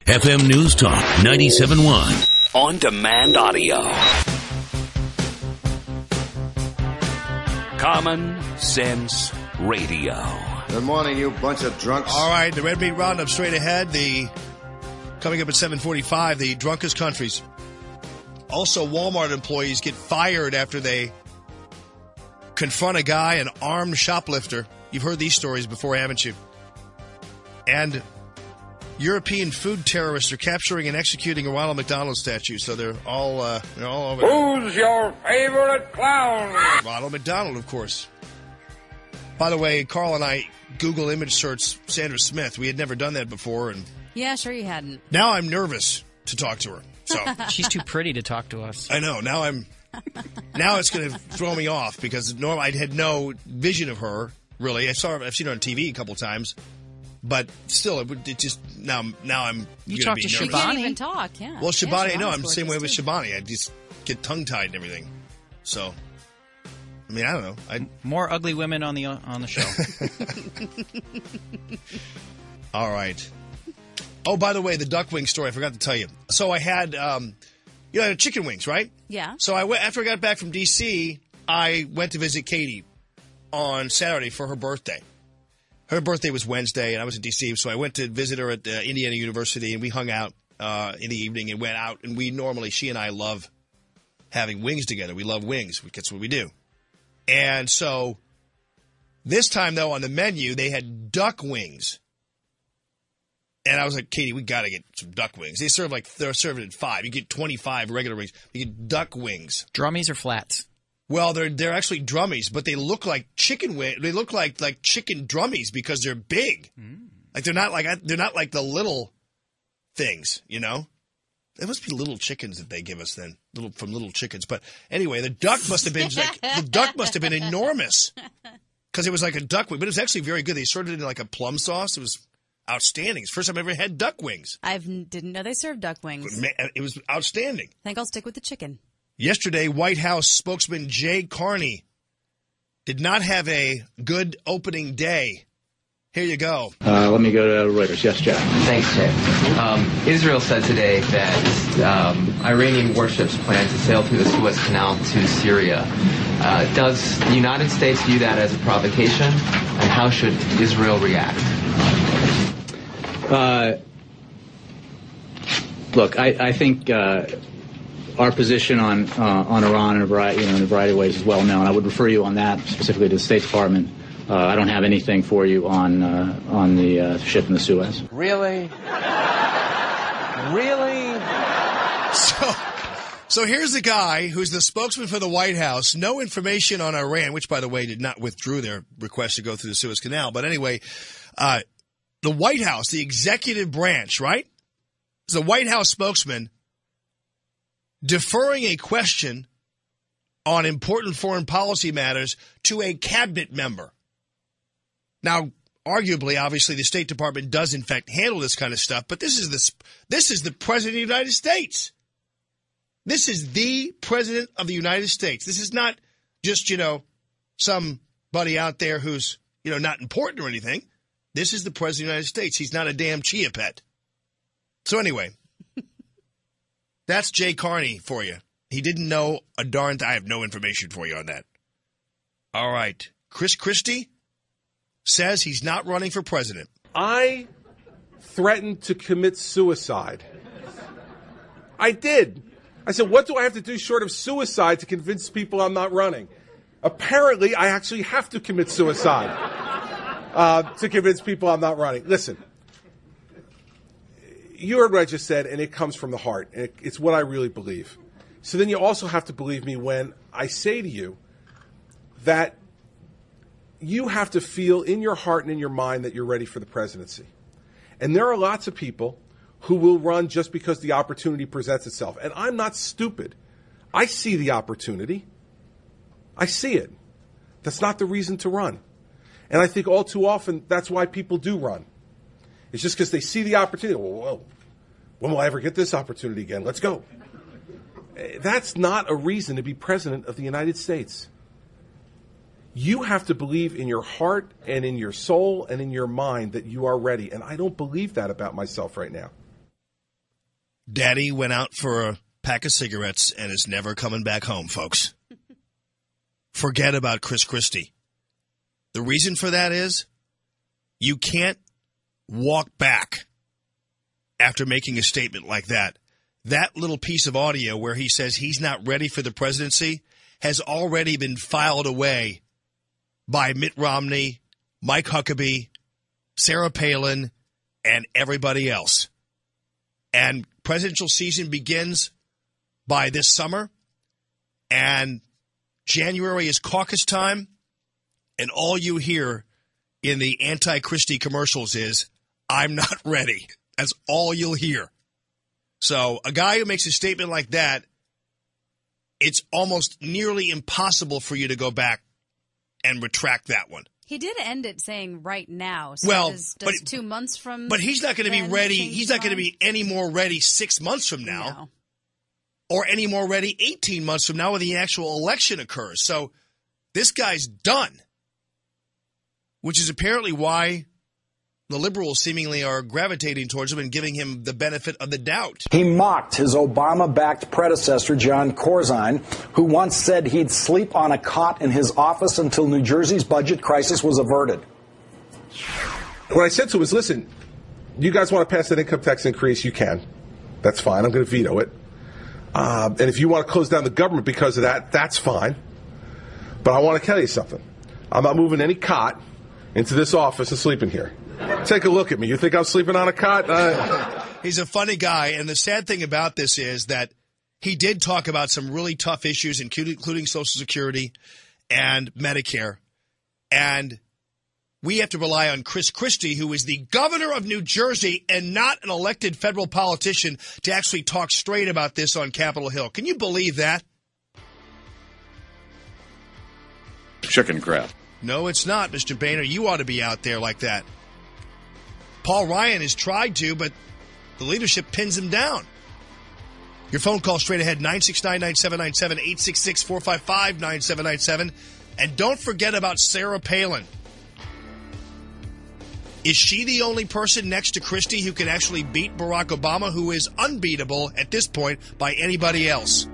FM News Talk 97.1. On demand audio. Common Sense Radio. Good morning, you bunch of drunks. All right, the Red Meat Roundup straight ahead. Coming up at 7:45, the drunkest countries. Also, Walmart employees get fired after they confront a guy, an armed shoplifter. You've heard these stories before, haven't you? And European food terrorists are capturing and executing a Ronald McDonald statue, so they're all over there. Who's your favorite clown? Ronald McDonald, of course. By the way, Carl and I Google image searched Sandra Smith. We had never done that before, and yeah, sure you hadn't. now I'm nervous to talk to her. So she's too pretty to talk to us. I know. Now it's going to throw me off because I had no vision of her really. I've seen her on TV a couple times. But still, it just now I'm going to be nervous. She can't even talk, yeah. Well, Shabani, I know. I'm the same way too. with Shabani. I just get tongue-tied and everything. So, I mean, I don't know. More ugly women on the show. All right. Oh, by the way, the duck wing story, I forgot to tell you. So I had, I had chicken wings, right? Yeah. So after I got back from D.C., I went to visit Katie on Saturday for her birthday. Her birthday was Wednesday, and I was in D.C., so I went to visit her at Indiana University, and we hung out in the evening and went out. And she and I love having wings together. We love wings. That's what we do. And so this time, though, on the menu, they had duck wings. And I was like, Katie, we got to get some duck wings. They're serving at 5. You get 25 regular wings. You get duck wings. Drummies or flats? Well, they're actually drummies, but they look like chicken wings. They look like chicken drummies because they're big. Like they're not like the little things, you know. There must be little chickens that they give us then, from little chickens. But anyway, the duck must have been enormous because it was like a duck wing, but it was actually very good. They served it in like a plum sauce. It was outstanding. It's the first time I ever had duck wings. I didn't know they served duck wings. It was outstanding. I think I'll stick with the chicken. Yesterday, White House spokesman Jay Carney did not have a good opening day. Here you go. Let me go to Reuters. Yes, Jack. Thanks, Jay. Israel said today that Iranian warships plan to sail through the Suez Canal to Syria. Does the United States view that as a provocation, and how should Israel react? Look, I think our position on Iran in a variety of ways is well known. I would refer you on that specifically to the State Department. I don't have anything for you on the ship in the Suez. Really? So here's the guy who's the spokesman for the White House. No information on Iran, which, by the way, did not withdrew their request to go through the Suez Canal. But anyway, the White House, the executive branch, right? The White House spokesman deferring a question on important foreign policy matters to a cabinet member. Now, arguably, obviously, the State Department does, in fact, handle this kind of stuff, but this is the President of the United States. This is the President of the United States. This is not just, somebody out there who's, not important or anything. This is the President of the United States. He's not a damn chia pet. So anyway, that's Jay Carney for you. He didn't know a darn thing. I have no information for you on that. All right. Chris Christie says he's not running for president. I threatened to commit suicide. I did. I said, what do I have to do short of suicide to convince people I'm not running? Apparently, I actually have to commit suicide to convince people I'm not running. Listen, you heard what I just said, and it comes from the heart. And it's what I really believe. So then you also have to believe me when I say to you that you have to feel in your heart and in your mind that you're ready for the presidency. And there are lots of people who will run just because the opportunity presents itself. And I'm not stupid. I see the opportunity. I see it. That's not the reason to run. And I think all too often that's why people do run. It's just because they see the opportunity. Well, when will I ever get this opportunity again? Let's go. That's not a reason to be president of the United States. You have to believe in your heart and in your soul and in your mind that you are ready. And I don't believe that about myself right now. Daddy went out for a pack of cigarettes and is never coming back home, folks. Forget about Chris Christie. The reason for that is you can't walk back after making a statement like that. That little piece of audio where he says he's not ready for the presidency has already been filed away by Mitt Romney, Mike Huckabee, Sarah Palin, and everybody else. And presidential season begins by this summer, and January is caucus time, and all you hear in the anti-Christie commercials is, I'm not ready. That's all you'll hear. So a guy who makes a statement like that, it's almost nearly impossible for you to go back and retract that one. He did end it saying right now. So Well, does but 2 months from But he's not going to be then ready. change He's his not going to mind? be any more ready 6 months from now. No. Or any more ready 18 months from now when the actual election occurs. So this guy's done, which is apparently why the liberals seemingly are gravitating towards him and giving him the benefit of the doubt. He mocked his Obama-backed predecessor, John Corzine, who once said he'd sleep on a cot in his office until New Jersey's budget crisis was averted. What I said to him is, listen, you guys want to pass that income tax increase, you can. That's fine. I'm going to veto it. And if you want to close down the government because of that, that's fine. But I want to tell you something. I'm not moving any cot into this office and sleeping here. Take a look at me. You think I'm sleeping on a cot? He's a funny guy, and the sad thing about this is that he did talk about some really tough issues, including Social Security and Medicare. And we have to rely on Chris Christie, who is the governor of New Jersey and not an elected federal politician, to actually talk straight about this on Capitol Hill. Can you believe that? Chicken crap. No, it's not, Mr. Boehner. You ought to be out there like that. Paul Ryan has tried to, but the leadership pins him down. Your phone call straight ahead, 969-9797, 866-455-9797. And don't forget about Sarah Palin. Is she the only person next to Christie who can actually beat Barack Obama, who is unbeatable at this point by anybody else?